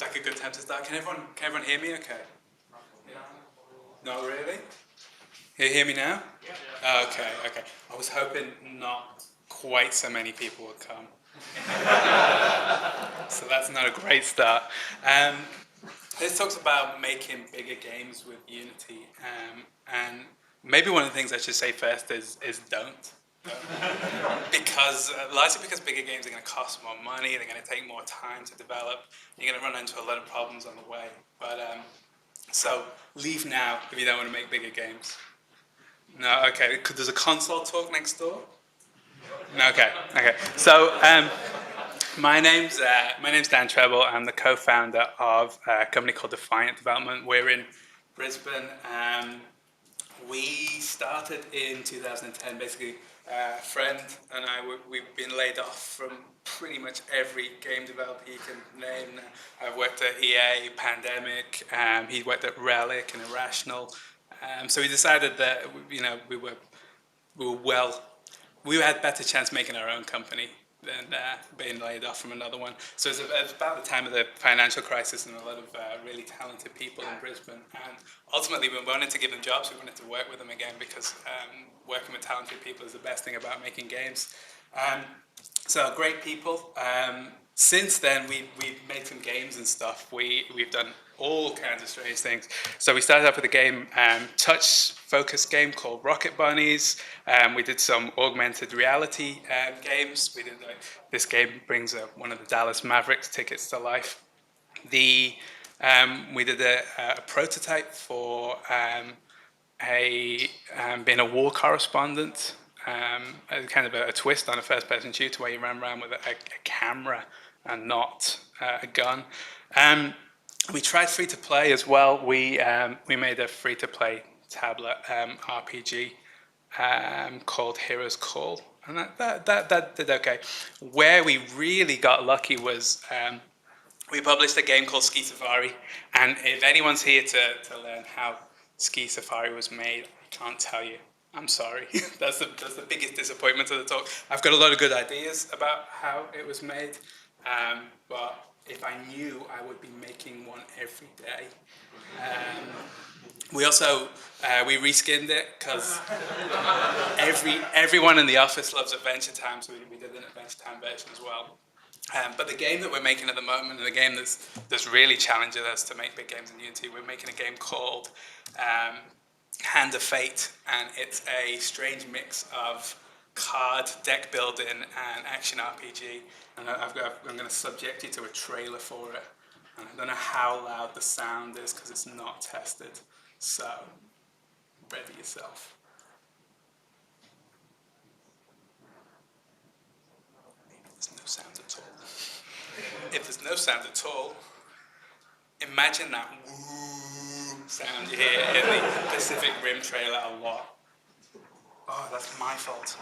like a good time to start. Can everyone hear me okay? Not really? Can you hear me now? Yeah. Okay. I was hoping not quite so many people would come. So that's not a great start. This talks about making bigger games with Unity. And maybe one of the things I should say first is don't. Largely because bigger games are going to cost more money, they're going to take more time to develop, you're going to run into a lot of problems on the way. So leave now if you don't want to make bigger games. No, okay. There's a console talk next door? No, okay. So my name's Dan Treble. I'm the co-founder of a company called Defiant Development. We're in Brisbane. We started in 2010. Basically, a friend and I, we've been laid off from pretty much every game developer you can name. I've worked at EA, Pandemic. He worked at Relic and Irrational. So we decided that we had better chance making our own company than being laid off from another one. So it was about the time of the financial crisis, and a lot of really talented people in Brisbane. And ultimately, we wanted to give them jobs. We wanted to work with them again because working with talented people is the best thing about making games. So great people. Since then, we've made some games and stuff. We've done all kinds of strange things. So we started off with a game, touch-focused game called Rocket Bunnies. We did some augmented reality games. This game brings one of the Dallas Mavericks tickets to life. We did a prototype for being a war correspondent. Kind of a twist on a first-person shooter where you ran around with a camera and not a gun. We tried free-to-play as well. We made a free-to-play tablet RPG called Heroes Call, and that did okay. Where we really got lucky was we published a game called Ski Safari, and if anyone's here to learn how Ski Safari was made, I can't tell you. I'm sorry. That's the biggest disappointment of the talk. I've got a lot of good ideas about how it was made, but if I knew, I would be making one every day. We also we reskinned it because everyone in the office loves Adventure Time, so we did an Adventure Time version as well. But the game that we're making at the moment, and the game that's really challenging us to make big games in Unity, we're making a game called Hand of Fate, and it's a strange mix of card deck building and action RPG. And I'm going to subject you to a trailer for it. And I don't know how loud the sound is because it's not tested. So, ready yourself. There's no sound at all. If there's no sound at all, imagine that woo sound you hear in the Pacific Rim trailer a lot. Oh, that's my fault.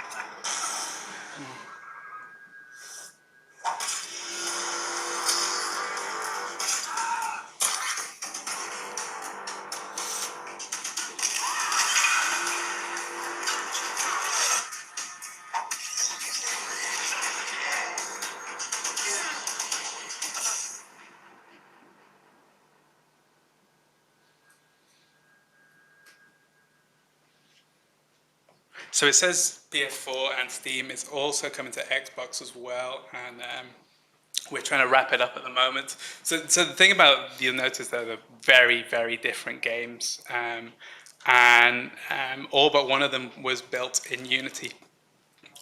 So it says PS4 and Steam. It's also coming to Xbox as well, and we're trying to wrap it up at the moment. So the thing about, you'll notice that they're very, very different games, and all but one of them was built in Unity.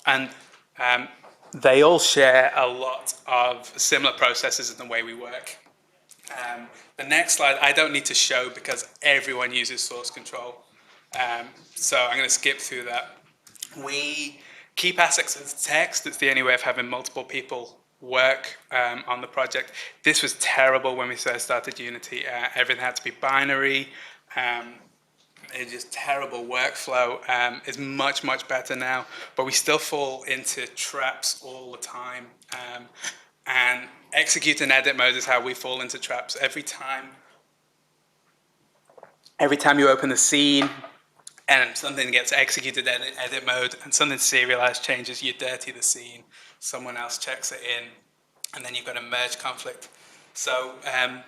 And they all share a lot of similar processes in the way we work. The next slide I don't need to show because everyone uses source control. So I'm going to skip through that. We keep assets as text. It's the only way of having multiple people work on the project. This was terrible when we first started Unity. Everything had to be binary. It's just terrible workflow. It's much, much better now, but we still fall into traps all the time. And execute and edit mode is how we fall into traps. Every time you open the scene, and something gets executed in edit mode, and something serialized changes, you dirty the scene, someone else checks it in, and then you've got a merge conflict. So I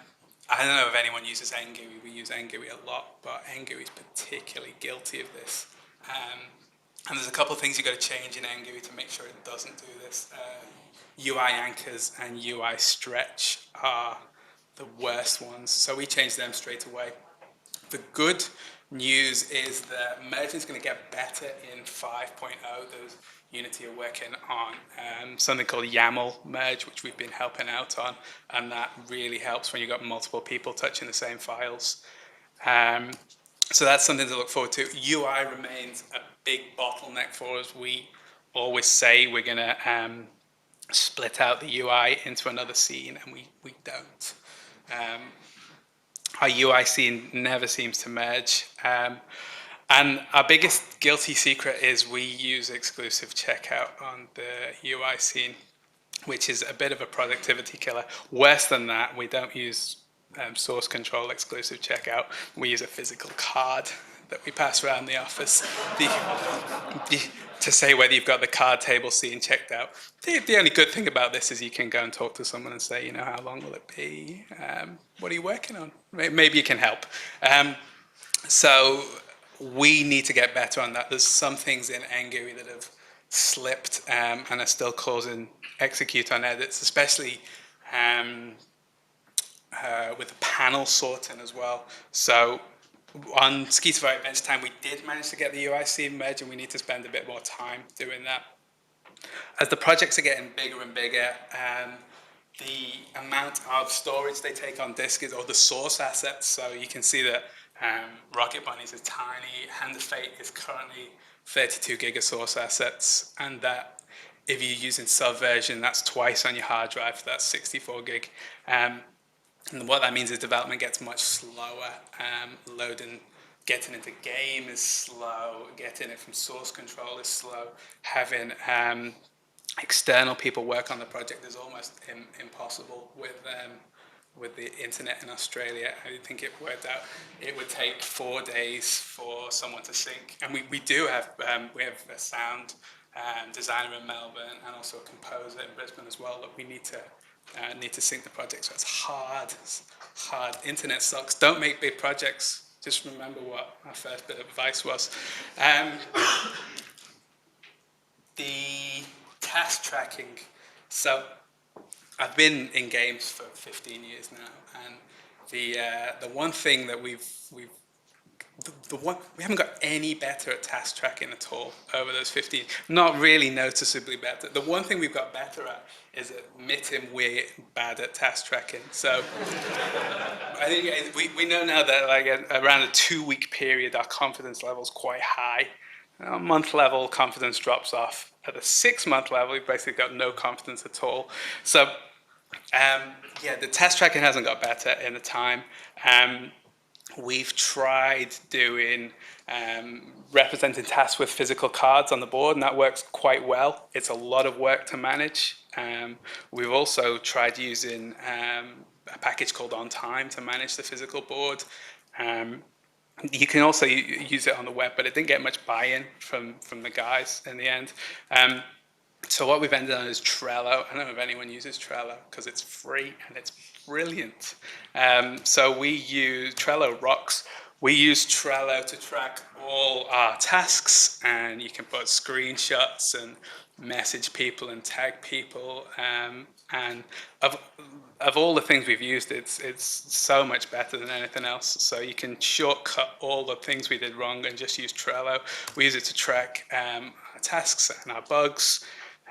don't know if anyone uses NGUI. We use NGUI a lot, but NGUI is particularly guilty of this. And there's a couple of things you've got to change in NGUI to make sure it doesn't do this. UI anchors and UI stretch are the worst ones, so we changed them straight away. The good news is that merging is going to get better in 5.0. There's Unity are working on something called YAML merge, which we've been helping out on, and that really helps when you've got multiple people touching the same files. So that's something to look forward to. UI remains a big bottleneck for us. We always say we're going to split out the UI into another scene, and we don't. Our UI scene never seems to merge. And our biggest guilty secret is we use exclusive checkout on the UI scene, which is a bit of a productivity killer. Worse than that, we don't use source control exclusive checkout. We use a physical card that we pass around the office to say whether you've got the card table scene checked out. The only good thing about this is you can go and talk to someone and say, how long will it be? What are you working on? Maybe you can help. So we need to get better on that. There's some things in NGUI that have slipped and are still causing execute on edits, especially with the panel sorting as well. So on Skeeterite Bench Time, we did manage to get the UI scene merged, and we need to spend a bit more time doing that. As the projects are getting bigger and bigger, the amount of storage they take on disk or the source assets. So you can see that Rocket Bunnies is tiny. Hand of Fate is currently 32 gig of source assets, and that if you're using Subversion, that's twice on your hard drive. So that's 64 gig. And what that means is development gets much slower. Getting into game is slow. Getting it from source control is slow. Having external people work on the project is almost impossible with the internet in Australia. I think it worked out. It would take 4 days for someone to sync, and we do have we have a sound designer in Melbourne and also a composer in Brisbane as well that we need to sync the project. So it's hard. Internet sucks. Don't make big projects. Just remember what our first bit of advice was. The task tracking. So I've been in games for 15 years now, and the one thing that we haven't got any better at task tracking at all over those 15. Not really noticeably better. The one thing we've got better at is admitting we're bad at task tracking. So I think we know now that around a 2-week period, our confidence level is quite high. At a month level, confidence drops off. At the 6-month level, we've basically got no confidence at all. So the task tracking hasn't got better in the time. We've tried doing representing tasks with physical cards on the board, and that works quite well. It's a lot of work to manage. We've also tried using a package called On Time to manage the physical board. You can also use it on the web, but it didn't get much buy-in from the guys in the end. So what we've ended on is Trello. I don't know if anyone uses Trello because it's free and it's brilliant. So we use Trello rocks. We use Trello to track all our tasks, and you can put screenshots and message people and tag people. And of all the things we've used, it's so much better than anything else. So you can shortcut all the things we did wrong and just use Trello. We use it to track our tasks and our bugs.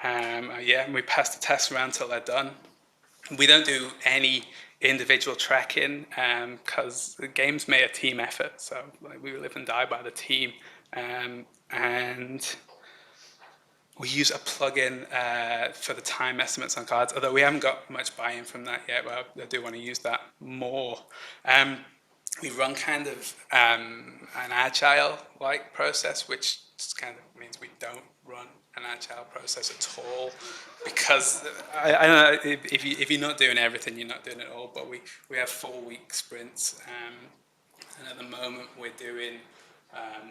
And we pass the tasks around till they're done. We don't do any individual tracking because the game's made a team effort. So we live and die by the team. And we use a plugin for the time estimates on cards, although we haven't got much buy-in from that yet, but I do want to use that more. We run kind of an agile-like process, which just kind of means we don't run an agile process at all, because I don't know, if you're not doing everything, you're not doing it all, but we have 4-week sprints, and at the moment we're doing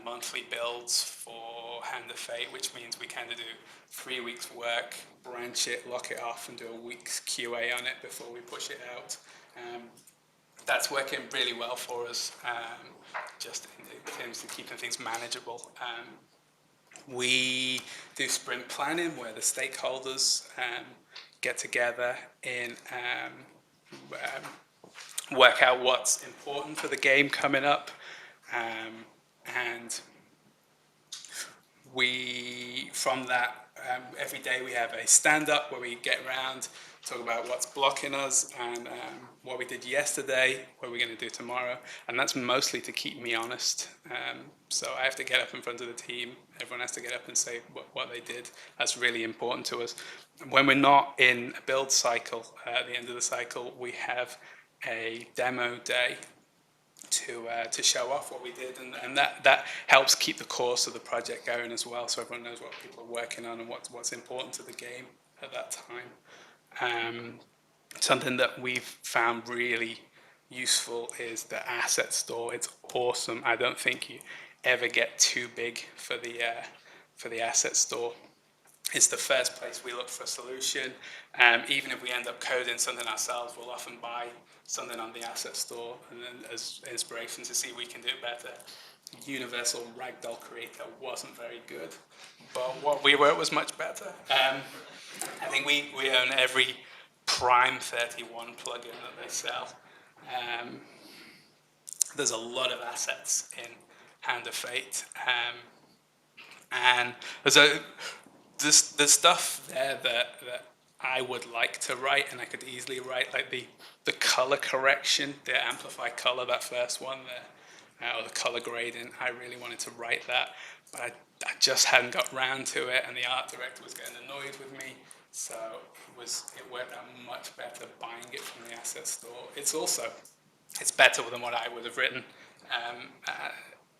monthly builds for Hand of Fate, which means we kind of do 3 weeks work, branch it, lock it off, and do a week's QA on it before we push it out. That's working really well for us, just in terms of keeping things manageable. We do sprint planning where the stakeholders get together and work out what's important for the game coming up. And we, from that, every day we have a stand-up where we get around, talk about what's blocking us and what we did yesterday, what we're going to do tomorrow. And that's mostly to keep me honest. So I have to get up in front of the team. Everyone has to get up and say what they did. That's really important to us. When we're not in a build cycle, at the end of the cycle, we have a demo day to show off what we did, and that helps keep the course of the project going as well, so everyone knows what people are working on and what's important to the game at that time. Something that we've found really useful is the asset store. It's awesome. I don't think you ever get too big for the asset store. It's the first place we look for a solution. Even if we end up coding something ourselves, we'll often buy something on the asset store and then as inspiration to see if we can do it better. Universal Ragdoll Creator wasn't very good, but what we wrote was much better. I think we own every Prime 31 plugin that they sell. There's a lot of assets in Hand of Fate, and there's stuff there that I would like to write, and I could easily write, like the color correction, the amplify color, that first one there, or the color grading. I really wanted to write that, but I just hadn't got round to it, and the art director was getting annoyed with me, so it worked out much better buying it from the asset store. It's better than what I would have written,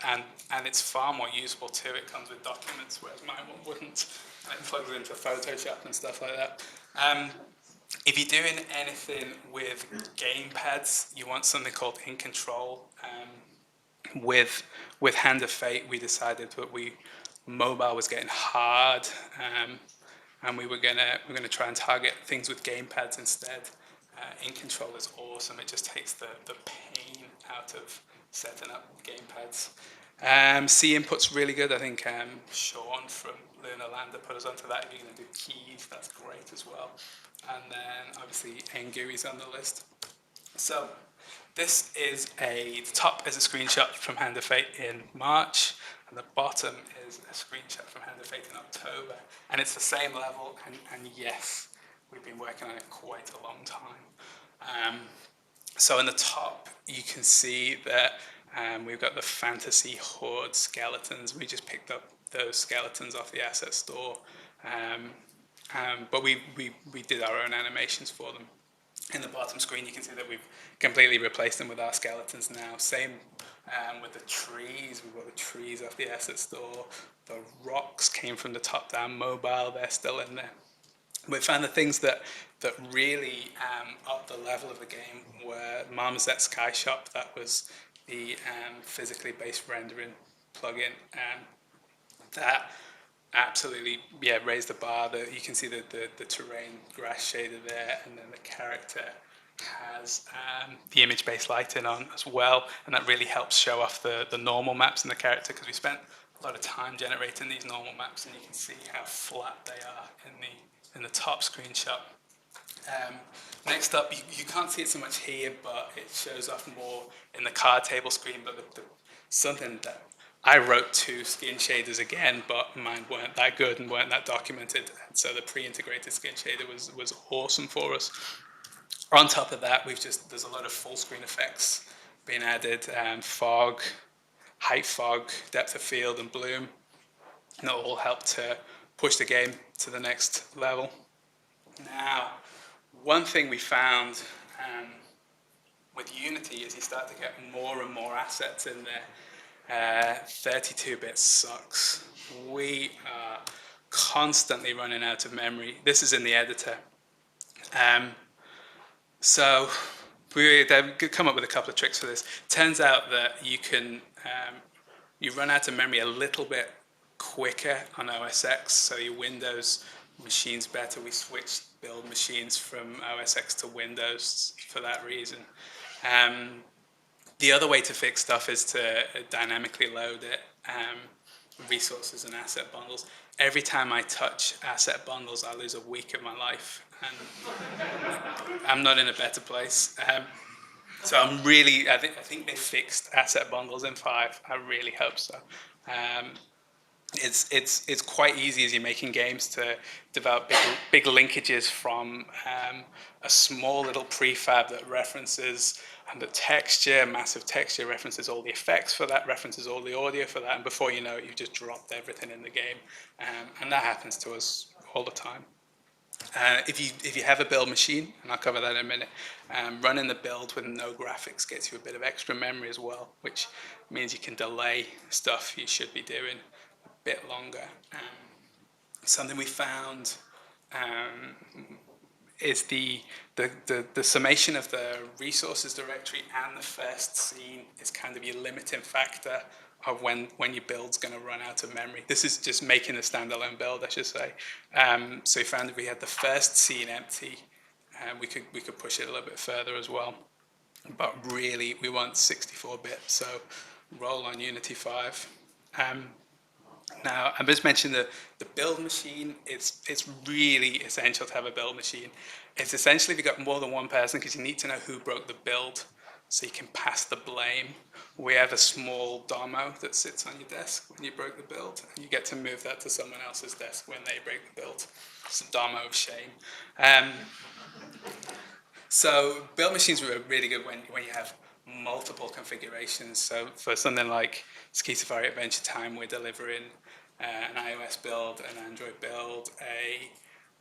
and it's far more usable too. It comes with documents, whereas mine one wouldn't. It plugs into Photoshop and stuff like that. If you're doing anything with gamepads, you want something called In Control. With Hand of Fate, we decided that mobile was getting hard, and we were gonna try and target things with gamepads instead. In Control is awesome. It just takes the pain out of setting up gamepads. C input's really good. I think Sean from Lunar Lander put us onto that. If you're going to do keys, that's great as well. And then obviously Ngui's on the list. So this is the top is a screenshot from Hand of Fate in March, and the bottom is a screenshot from Hand of Fate in October. And it's the same level, and yes, we've been working on it quite a long time. So in the top, you can see that we've got the Fantasy Horde skeletons. We just picked up those skeletons off the asset store, but we did our own animations for them. In the bottom screen, you can see that we've completely replaced them with our skeletons now. Same with the trees. We've got the trees off the asset store. The rocks came from the top down mobile. They're still in there. We found the things that really upped the level of the game were Marmoset Sky Shop. That was the physically based rendering plugin. That absolutely raised the bar. You can see the terrain grass shader there, and then the character has the image based lighting on as well, and that really helps show off the normal maps in the character, because we spent a lot of time generating these normal maps, and you can see how flat they are in the top screenshot. Next up, you can't see it so much here, but it shows off more in the card table screen. But something that I wrote 2 skin shaders again, but mine weren't that good and weren't that documented. And so the pre-integrated skin shader was awesome for us. On top of that, there's a lot of full screen effects being added, fog, height fog, depth of field, and bloom. And that all help to push the game to the next level. Now, one thing we found with Unity is you start to get more and more assets in there. 32-bit sucks. We are constantly running out of memory. This is in the editor. So they've come up with a couple of tricks for this. Turns out that you can you run out of memory a little bit quicker on OS X, so your Windows machine's better. We switched build machines from OS X to Windows for that reason. The other way to fix stuff is to dynamically load it, resources and asset bundles. Every time I touch asset bundles, I lose a week of my life, and I'm not in a better place. So I think they fixed asset bundles in 5. I really hope so. It's quite easy as you're making games to develop big linkages from a small little prefab that references the texture, massive texture, references all the effects for that, references all the audio for that, and before you know it, you've just dropped everything in the game. And that happens to us all the time. If you have a build machine, and I'll cover that in a minute, running the build with no graphics gets you a bit of extra memory as well, which means you can delay stuff you should be doing a bit longer. Something we found is the summation of the resources directory and the first scene is kind of your limiting factor of when your build's going to run out of memory. This is just making a standalone build, I should say. So we found if we had the first scene empty, we could push it a little bit further as well. But really, we want 64-bit, so roll on Unity 5. Now, I just mentioned the build machine. It's really essential to have a build machine. It's essentially if you've got more than one person, because you need to know who broke the build so you can pass the blame. We have a small domo that sits on your desk when you broke the build, and you get to move that to someone else's desk when they break the build. It's a domo of shame. So build machines are really good when you have multiple configurations. So for something like Ski Safari Adventure Time, we're delivering an iOS build, an Android build, a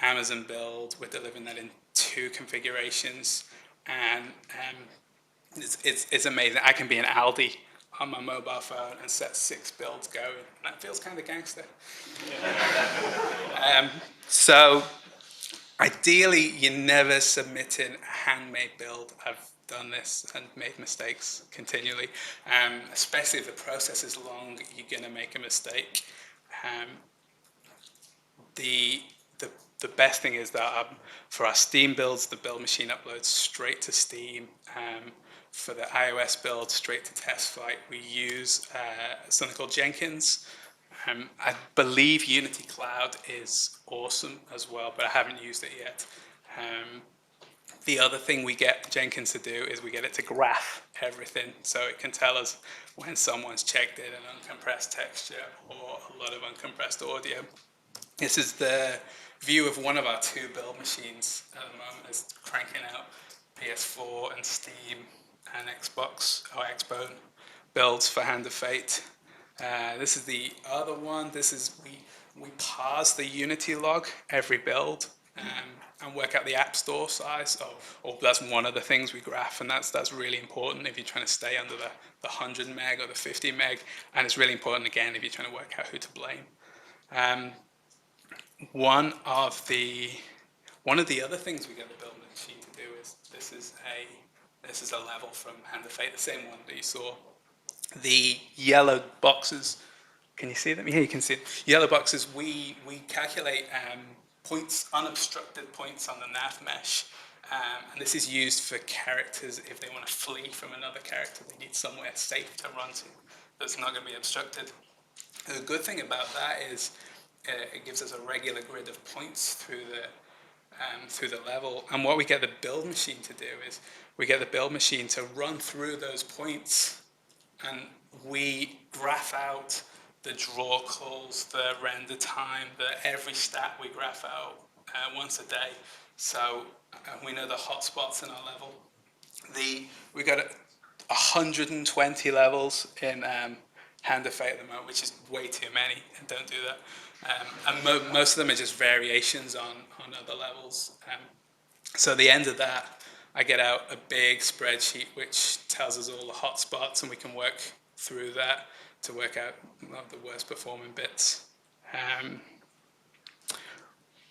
Amazon build. We're delivering that in 2 configurations, and it's amazing. I can be an Aldi on my mobile phone and set 6 builds going. That feels kind of gangster. So ideally, you're never submitting a handmade build. I've done this and made mistakes continually, especially if the process is long, you're going to make a mistake. The best thing is that for our Steam builds, the build machine uploads straight to Steam. For the iOS build, straight to TestFlight, we use something called Jenkins. I believe Unity Cloud is awesome as well, but I haven't used it yet. The other thing we get Jenkins to do is we get it to graph everything, so it can tell us when someone's checked in an uncompressed texture or a lot of uncompressed audio. This is the view of one of our 2 build machines at the moment. It's cranking out PS4 and Steam and Xbox or Xbone builds for Hand of Fate. This is the other one. This is we parse the Unity log every build and work out the app store size. Or that's one of the things we graph, and that's really important if you're trying to stay under the 100 meg or the 50 meg, and it's really important again if you're trying to work out who to blame. One of the other things we get the build machine to do is this is a level from Hand of Fate, the same one that you saw. The yellow boxes, can you see them? Yeah, you can see it. Yellow boxes, we calculate points, unobstructed points on the nav mesh. And this is used for characters if they want to flee from another character. They need somewhere safe to run to that's not going to be obstructed. The good thing about that is it gives us a regular grid of points through the level. And what we get the build machine to do is we get the build machine to run through those points, and we graph out the draw calls, the render time, every stat we graph out once a day. So we know the hotspots in our level. We got 120 levels in Hand of Fate at the moment, which is way too many, and don't do that. And most of them are just variations on other levels. So at the end of that, I get out a big spreadsheet which tells us all the hotspots, and we can work through that to work out the worst performing bits.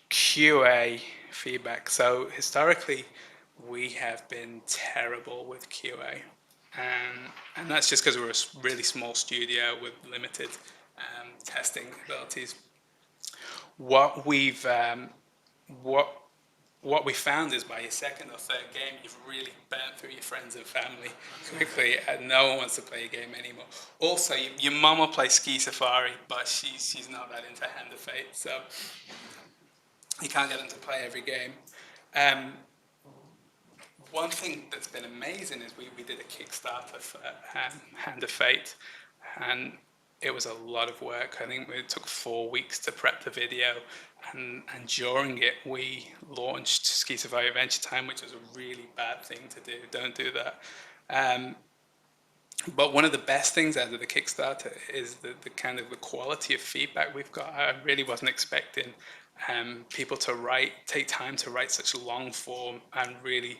QA feedback. So historically, we have been terrible with QA. And that's just because we're a really small studio with limited testing abilities. What we've what what we found is by your second or third game, you've really burnt through your friends and family quickly, and no one wants to play your game anymore. Also, your mum will play Ski Safari, but she's not that into Hand of Fate, so you can't get them to play every game. Um, One thing that's been amazing is we did a Kickstarter for Hand of Fate, and it was a lot of work. I think it took 4 weeks to prep the video, and during it we launched Ski Safari Adventure Time, which was a really bad thing to do. Don't do that. But one of the best things out of the Kickstarter is the kind of the quality of feedback we've got. I really wasn't expecting people to take time to write such long form and really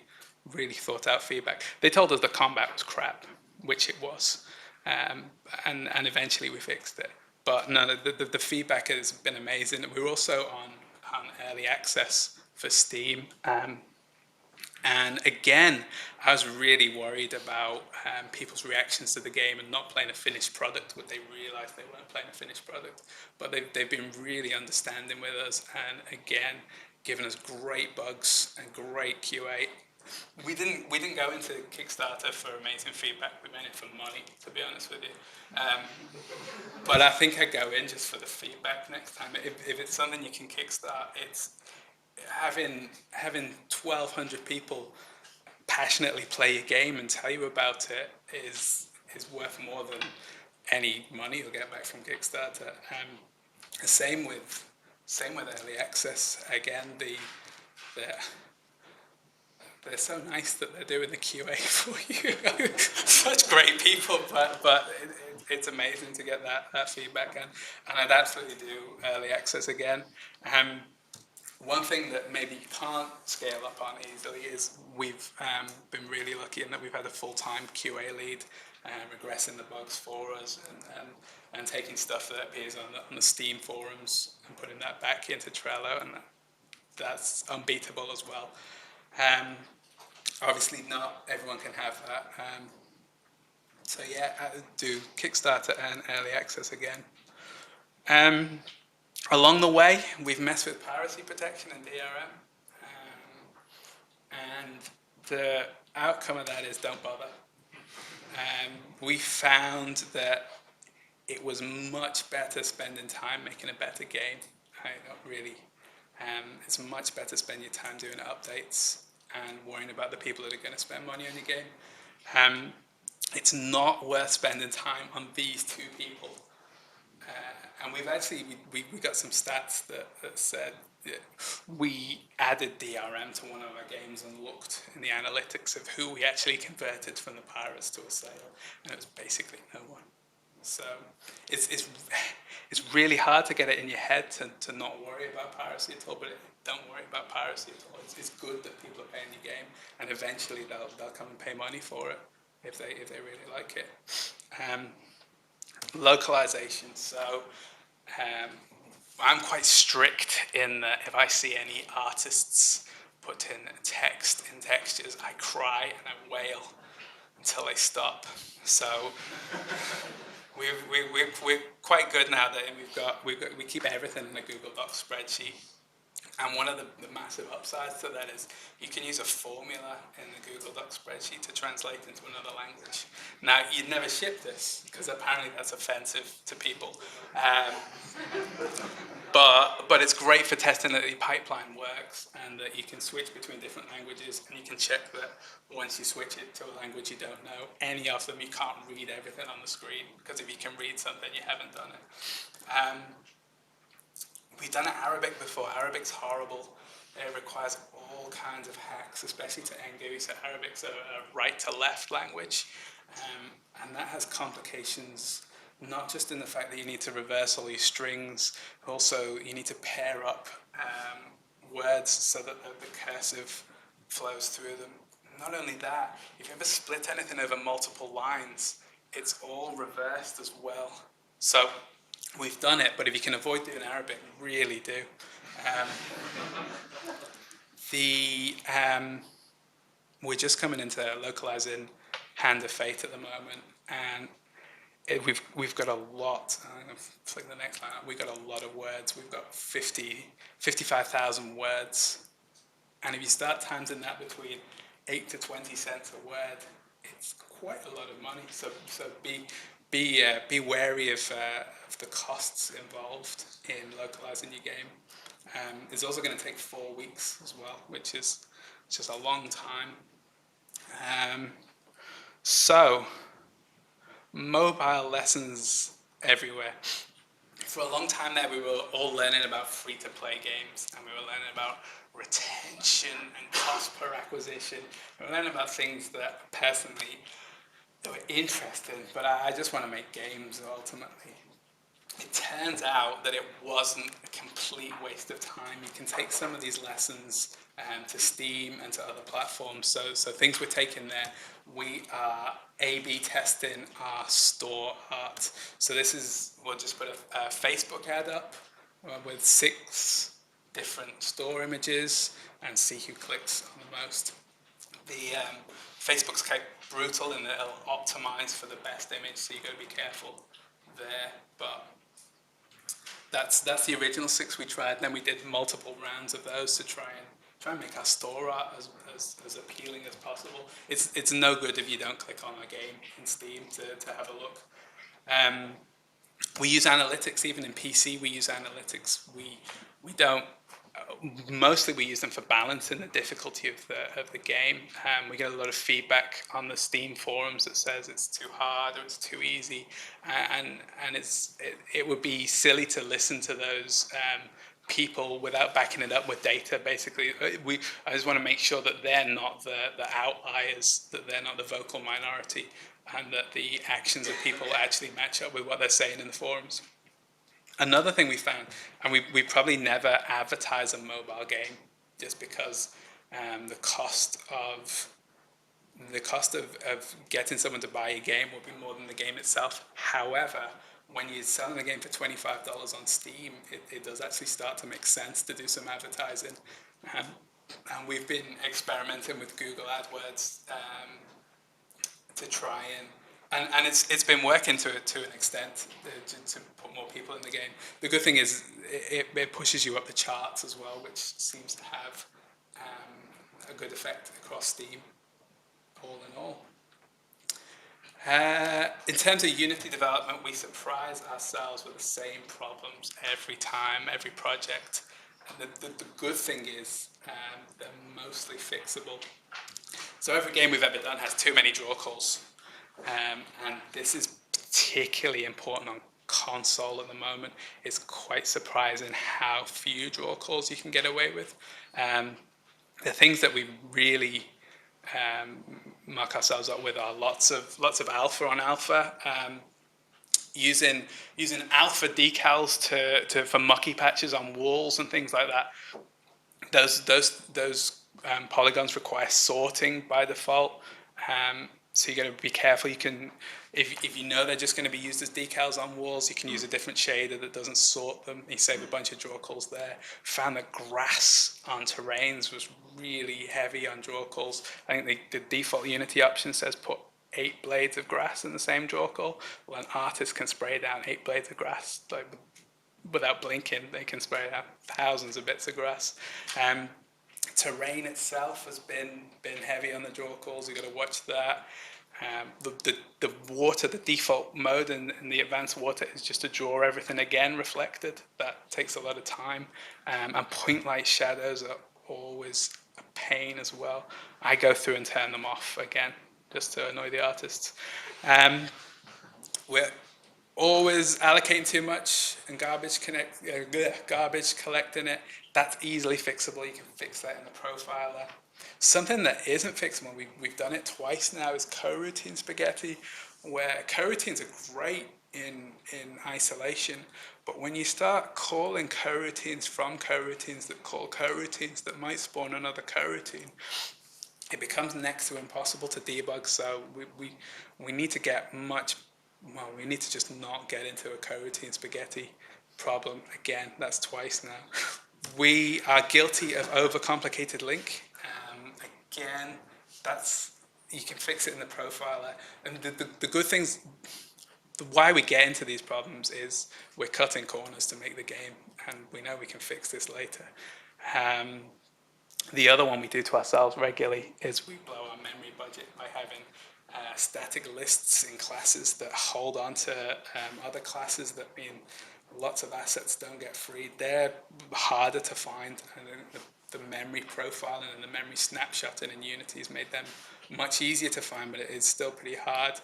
thought out feedback. They told us the combat was crap, which it was, and eventually we fixed it. But no, the feedback has been amazing. We're also on early access for Steam. And again, I was really worried about people's reactions to the game and not playing a finished product. Would they realize they weren't playing a finished product? But they've been really understanding with us, and again, giving us great bugs and great QA. We didn't go into Kickstarter for amazing feedback. We made it for money, to be honest with you. But I think I'd go in just for the feedback next time. If it's something you can kickstart, it's having 1,200 people passionately play your game and tell you about it is worth more than any money you'll get back from Kickstarter. Same with early access. Again, they're so nice that they're doing the QA for you. Such great people, but it's amazing to get that feedback, and I'd absolutely do early access again. One thing that maybe you can't scale up on easily is we've been really lucky in that we've had a full-time QA lead regressing the bugs for us and taking stuff that appears on the Steam forums and putting that back into Trello, and that's unbeatable as well. Obviously, not everyone can have that. So yeah, I do Kickstarter and early access again. Along the way, we've messed with piracy protection and DRM, and the outcome of that is don't bother. We found that it was much better spending time making a better game. It's much better spend your time doing updates and worrying about the people that are going to spend money on your game. It's not worth spending time on these two people. And we've actually, we got some stats that said that we added DRM to one of our games and looked in the analytics of who we actually converted from the pirates to a sale, and it was basically no one. So it's really hard to get it in your head to not worry about piracy at all, but don't worry about piracy at all. It's good that people are paying your game, and eventually they'll come and pay money for it if they really like it. Localization. So I'm quite strict in that if I see any artists put in text in textures, I cry and I wail until they stop. So we're quite good now that we keep everything in a Google Docs spreadsheet. And one of the massive upsides to that is you can use a formula in the Google Docs spreadsheet to translate into another language. Now, you'd never ship this, because apparently that's offensive to people. But it's great for testing that the pipeline works and that you can switch between different languages, and you can check that once you switch it to a language you don't know, any of them you can't read everything on the screen, because if you can read something, you haven't done it. We've done Arabic before. Arabic's horrible. It requires all kinds of hacks, especially to Engu. So Arabic's a right-to-left language. And that has complications, not just in the fact that you need to reverse all your strings, also you need to pair up words so that the cursive flows through them. Not only that, if you ever split anything over multiple lines, it's all reversed as well. So we've done it, but if you can avoid doing Arabic, really do. We're just coming into localizing hand of fate at the moment, and we've got a lot. I'm going to flick the next line up. We've got a lot of words. We've got 55,000 words, and if you start timesing that between 8 to 20 cents a word, it's quite a lot of money. So be wary of the costs involved in localizing your game. It's also going to take 4 weeks as well, which is just a long time. So mobile lessons everywhere. For a long time there, we were all learning about free-to-play games, and we were learning about retention and cost per acquisition. We were learning about things that personally were interesting, but I just want to make games ultimately. It turns out that it wasn't a complete waste of time. You can take some of these lessons to Steam and to other platforms. So things we're taking there, we are A/B testing our store art. So this is, we'll just put a Facebook ad up with 6 different store images and see who clicks on the most. The Facebook's quite brutal and it'll optimize for the best image, so you got to be careful there. But that's the original 6 we tried. Then we did multiple rounds of those to try and make our store art as appealing as possible. It's no good if you don't click on a game in Steam to have a look. We use analytics even in PC. We use analytics. We don't. Mostly we use them for balancing the difficulty of the game. We get a lot of feedback on the Steam forums that says it's too hard or it's too easy, and it would be silly to listen to those people without backing it up with data. Basically, I just want to make sure that they're not the outliers, that they're not the vocal minority, and that the actions of people actually match up with what they're saying in the forums. Another thing we found, and we probably never advertise a mobile game just because the cost of getting someone to buy a game will be more than the game itself. However, when you're selling a game for $25 on Steam, it does actually start to make sense to do some advertising. And we've been experimenting with Google AdWords to try and it's been working to an extent to put more people in the game. The good thing is it pushes you up the charts as well, which seems to have a good effect across Steam, all in all. In terms of Unity development, we surprise ourselves with the same problems every time, every project. And the good thing is they're mostly fixable. So every game we've ever done has too many draw calls. And this is particularly important on console at the moment. It's quite surprising how few draw calls you can get away with. The things that we really mark ourselves up with are lots of alpha on alpha. Using alpha decals for mucky patches on walls and things like that. Those polygons require sorting by default. So you got to be careful. You can, if you know they're just going to be used as decals on walls, you can use a different shader that doesn't sort them. You save a bunch of draw calls there. Found that grass on terrains was really heavy on draw calls. I think the default Unity option says put 8 blades of grass in the same draw call. Well, an artist can spray down 8 blades of grass without blinking. They can spray down thousands of bits of grass. Terrain itself has been heavy on the draw calls. You've got to watch that. The water, the default mode in the advanced water is just to draw everything again reflected. That takes a lot of time. And point light shadows are always a pain as well. I go through and turn them off again just to annoy the artists. We're always allocating too much and garbage collecting it. That's easily fixable. You can fix that in the profiler. Something that isn't fixable, we've done it twice now, is coroutine spaghetti, where coroutines are great in isolation, but when you start calling coroutines from coroutines that call coroutines that might spawn another coroutine, it becomes next to impossible to debug. So we need to get we need to just not get into a coroutine spaghetti problem again. That's twice now. We are guilty of overcomplicated link. Again, that's you can fix it in the profiler. And the good things, why we get into these problems is we're cutting corners to make the game, and we know we can fix this later. The other one we do to ourselves regularly is we blow our memory budget by having static lists in classes that hold on to other classes. That mean lots of assets don't get freed. They're harder to find, and the memory profiling and the memory snapshotting in Unity has made them much easier to find, but it is still pretty hard.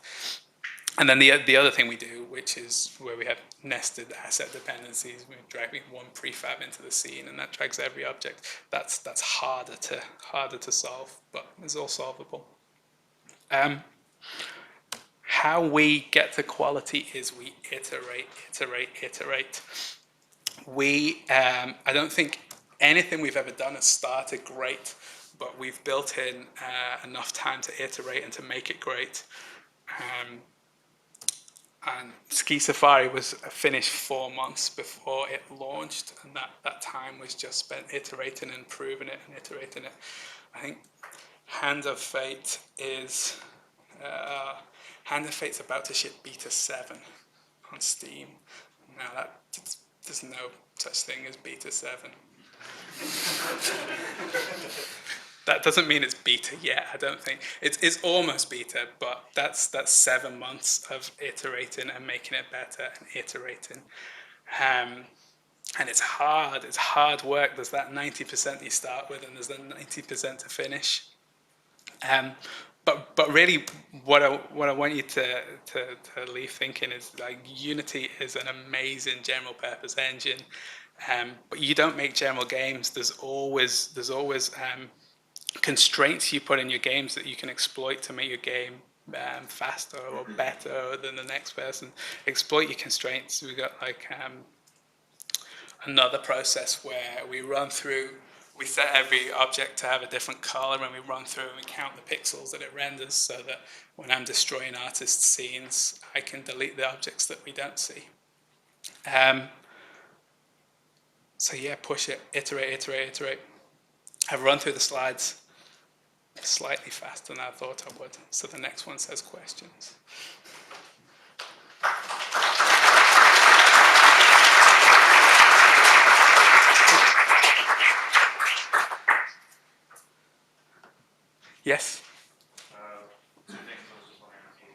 And then the other thing we do, which is where we have nested asset dependencies, we're dragging one prefab into the scene, and that drags every object. That's harder to solve, but it's all solvable. How we get to quality is we iterate. I don't think anything we've ever done has started great, but we've built in enough time to iterate and to make it great. And Ski Safari was finished 4 months before it launched, and that time was just spent iterating and improving it and iterating it. I think Hand of Fate's about to ship beta 7 on Steam. Now there's no such thing as beta 7. That doesn't mean it's beta yet, I don't think. It's almost beta, but that's 7 months of iterating and making it better and iterating. And it's hard work. There's that 90% you start with, and there's the 90% to finish. But really, what I want you to leave thinking is, like, Unity is an amazing general purpose engine, but you don't make general games. There's always constraints you put in your games that you can exploit to make your game faster or better than the next person. Exploit your constraints. We've got like another process where we set every object to have a different color, and we run through and we count the pixels that it renders, so that when I'm destroying artist scenes, I can delete the objects that we don't see. So yeah, push it, iterate. I've run through the slides slightly faster than I thought I would. So the next one says questions. Yes? Two things. I was just wondering if you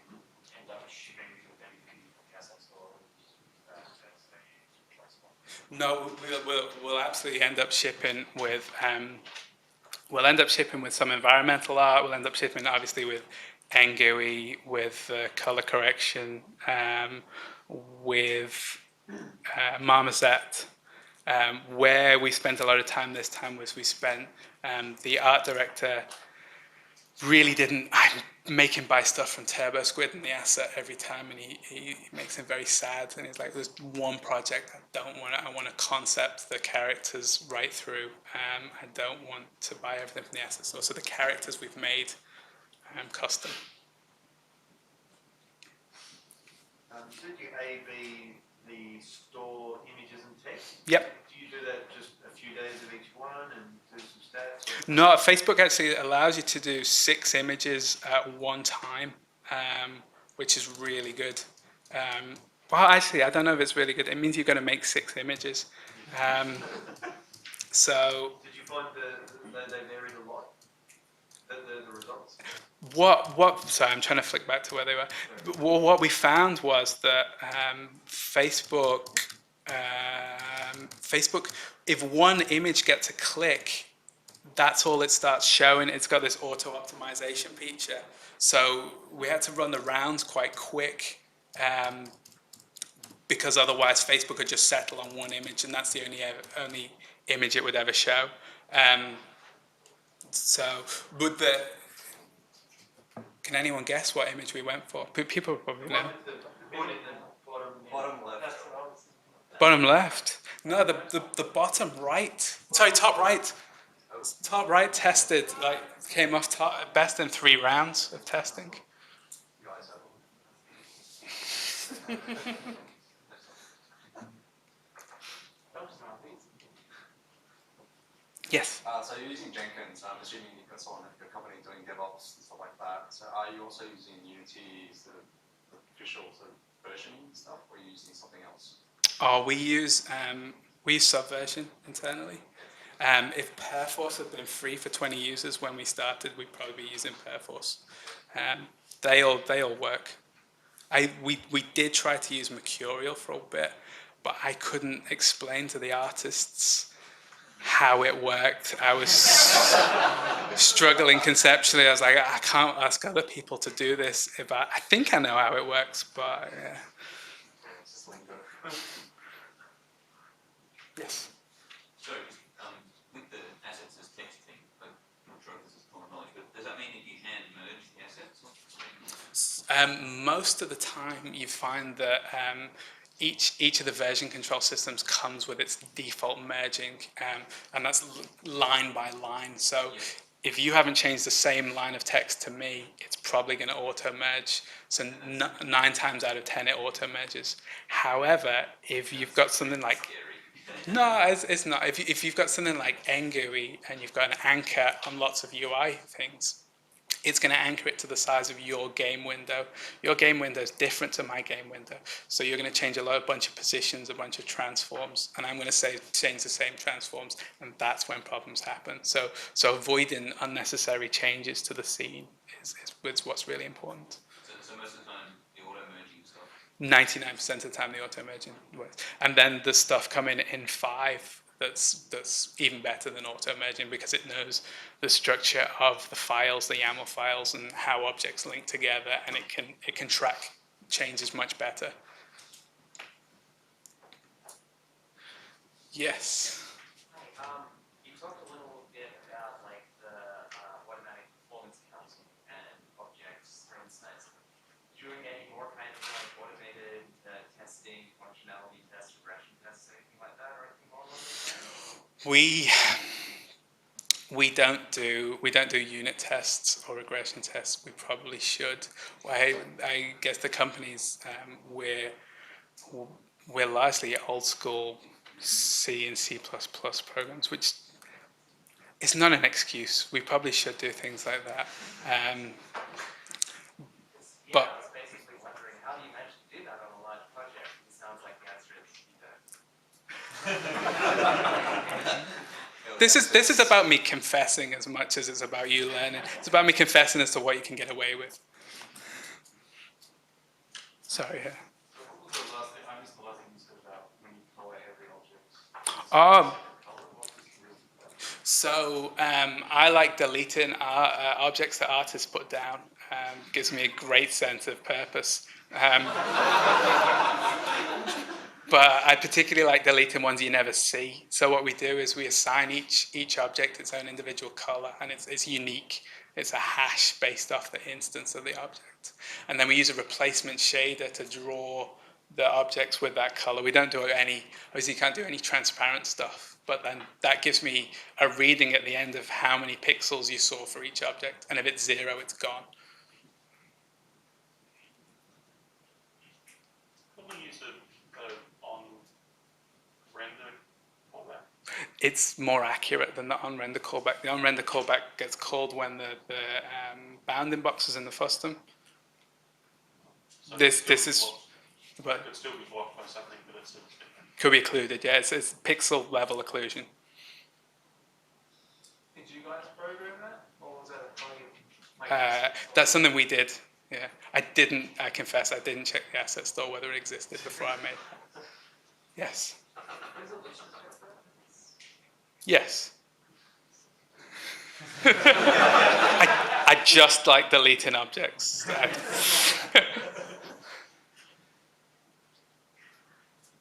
end up shipping with MVP assets or No, we'll absolutely end up shipping with some environmental art. We'll end up shipping, obviously, with NGUI, with color correction, with Marmoset. Where we spent a lot of time this time was the art director really didn't make him buy stuff from Turbo Squid in the asset every time, and he makes him very sad. And he's like, there's one project I don't want. I want to concept the characters right through. I don't want to buy everything from the asset store. So the characters we've made custom. You said you A/B the store images and text. Yep. Do you do that just a few days of each one and do some stats? No, Facebook actually allows you to do 6 images at one time, which is really good. Well, actually, I don't know if it's really good. It means you're going to make 6 images. So. Did you find they varied a lot? The results? Sorry, I'm trying to flick back to where they were. What we found was that Facebook, if one image gets a click, that's all it starts showing. It's got this auto optimization feature. So we had to run the rounds quite quick, because otherwise Facebook would just settle on one image, and that's the only image it would ever show. So can anyone guess what image we went for? People probably know. Bottom left. Bottom left? No, the bottom right. Sorry, top right. Top right tested, came off top, best in 3 rounds of testing. Yes. So you're using Jenkins. I'm assuming you've got someone at your company doing DevOps and stuff like that. right? So are you also using Unity sort of official sort of versioning stuff, or are you using something else? Oh, we use Subversion internally. If Perforce had been free for 20 users when we started, we'd probably be using Perforce. They all work. We did try to use Mercurial for a bit, but I couldn't explain to the artists how it worked. I was struggling conceptually. I was like, I can't ask other people to do this. I think I know how it works, but yeah. Yes. So, with the assets as text thing, I'm not sure if this is common knowledge, but does that mean that you hand merge the assets? Most of the time, you find that each of the version control systems comes with its default merging, and that's line by line. So if you haven't changed the same line of text to me, it's probably going to auto merge. So 9 times out of 10, it auto merges. However, if you've got something like no, it's not. If you've got something like ngui and you've got an anchor on lots of UI things, it's going to anchor it to the size of your game window. Your game window is different to my game window. So you're going to change a bunch of positions, a bunch of transforms, and I'm going to change the same transforms, and that's when problems happen. So avoiding unnecessary changes to the scene is what's really important. So most of the time, the auto merging stuff. 99% of the time, the auto merging works, and then the stuff coming in 5. That's even better than auto merging because it knows the structure of the files, the YAML files, and how objects link together, and it can track changes much better. Yes. Hi, you talked a little bit about like the automatic performance counting and objects, for instance. Doing any more kind of like automated testing, functionality tests, regression tests, anything like that, or anything along those lines? We don't do unit tests or regression tests. We probably should. I guess the companies we're largely old school C and C++ programs, which is not an excuse. We probably should do things like that. But I was basically wondering how you managed to do that on a large project. It sounds like the answer is you don't. This is about me confessing as much as it's about you learning. It's about me confessing as to what you can get away with. Sorry. Yeah. So what was the last thing? I missed the last thing you said about when you color every object. So I like deleting objects that artists put down. Gives me a great sense of purpose. But I particularly like deleting ones you never see. So what we do is we assign each object its own individual color, and it's unique. It's a hash based off the instance of the object. And then we use a replacement shader to draw the objects with that color. We don't do obviously you can't do any transparent stuff, but then that gives me a reading at the end of how many pixels you saw for each object. And if it's 0, it's gone. Couldn't you use the on-render callback? It's more accurate than the on-render callback. The on-render callback gets called when the bounding box is in the fustom. So This is But it could still be blocked by something, but it's different. Could be occluded, yeah. It's pixel level occlusion. Did you guys program that, or was that a part of That's something we did. Yeah, I confess, I didn't check the asset store whether it existed before I made that. Yes. Yes. I just like deleting objects.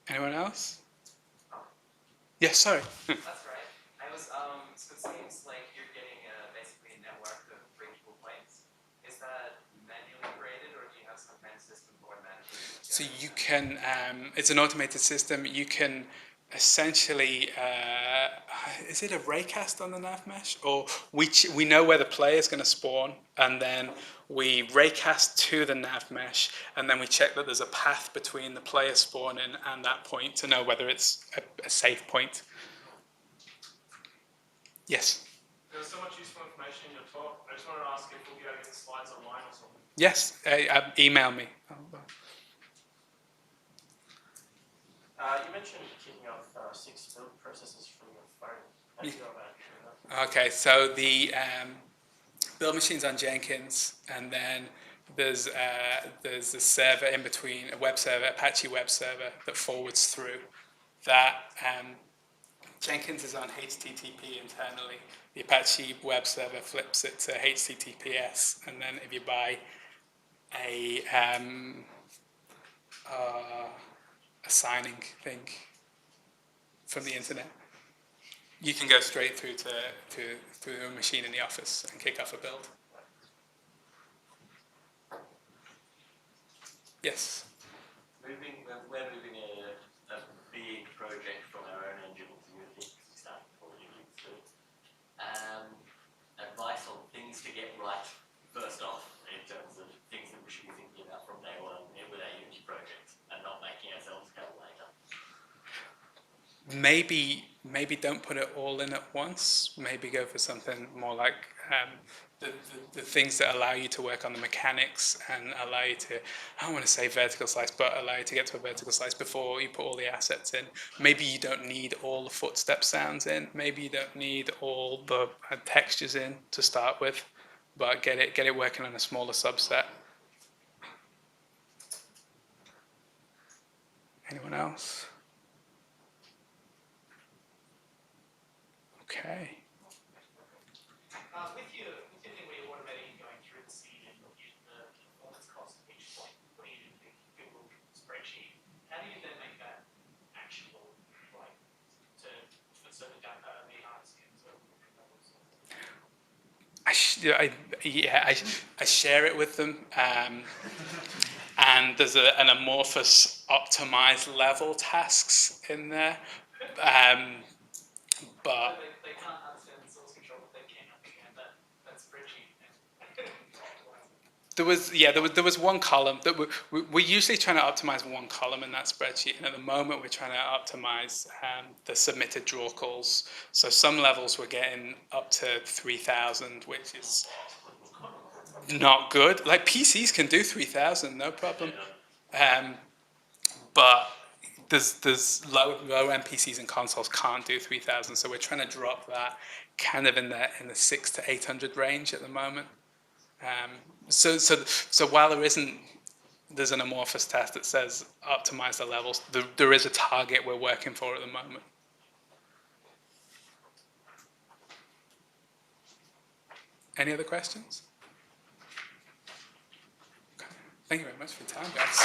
Anyone else? Yes, sorry. That's right. I was, so it seems like you're getting basically a network of reachable points. Is that manually created, or do you have some kind of system for automatically? So you can, it's an automated system. You can essentially, is it a raycast on the nav mesh? Or we know where the player is going to spawn, and then we raycast to the nav mesh, and then we check that there's a path between the player spawning and that point to know whether it's a safe point. Yes? There was so much useful information in your talk. I just wanted to ask if we'll be able to get the slides online or something. Yes, email me. You mentioned kicking off 6 build processes from your phone. How do you go about doing that? Okay, so the build machines on Jenkins, and then there's a server in between, a web server, Apache web server that forwards through. That Jenkins is on HTTP internally. The Apache web server flips it to HTTPS, and then if you buy a signing thing from the internet, you can go straight through to a machine in the office and kick off a build. Yes. We're moving a big project from our own engine into Unity, starting for Unity 2. Advice on things to get right first off, in terms of things that we should be thinking about from day one with our Unity project, and not making ourselves go later. Maybe don't put it all in at once. Maybe go for something more like the things that allow you to work on the mechanics and allow you to, I don't want to say vertical slice, but allow you to get to a vertical slice before you put all the assets in. Maybe you don't need all the footstep sounds in. Maybe you don't need all the textures in to start with, but get it working on a smaller subset. Anyone else? Okay. With your thing where you're automating going through the seed and the performance cost of each point, putting it into the Google spreadsheet, how do you then make that actionable, like for certain data, the RCMs or I share it with them, and there's an amorphous optimize level tasks in there, but they can't understand the source control, but they can understand that spreadsheet. there was one column that we're usually trying to optimize one column in that spreadsheet, and at the moment we're trying to optimize the submitted draw calls. So some levels we're getting up to 3,000, which is not good. Like PCs can do 3,000, no problem, but there's low end PCs and consoles can't do 3,000. So we're trying to drop that kind of in the 600 to 800 range at the moment. So while there's an amorphous test that says optimize the levels, there is a target we're working for at the moment. Any other questions? Okay. Thank you very much for your time, guys.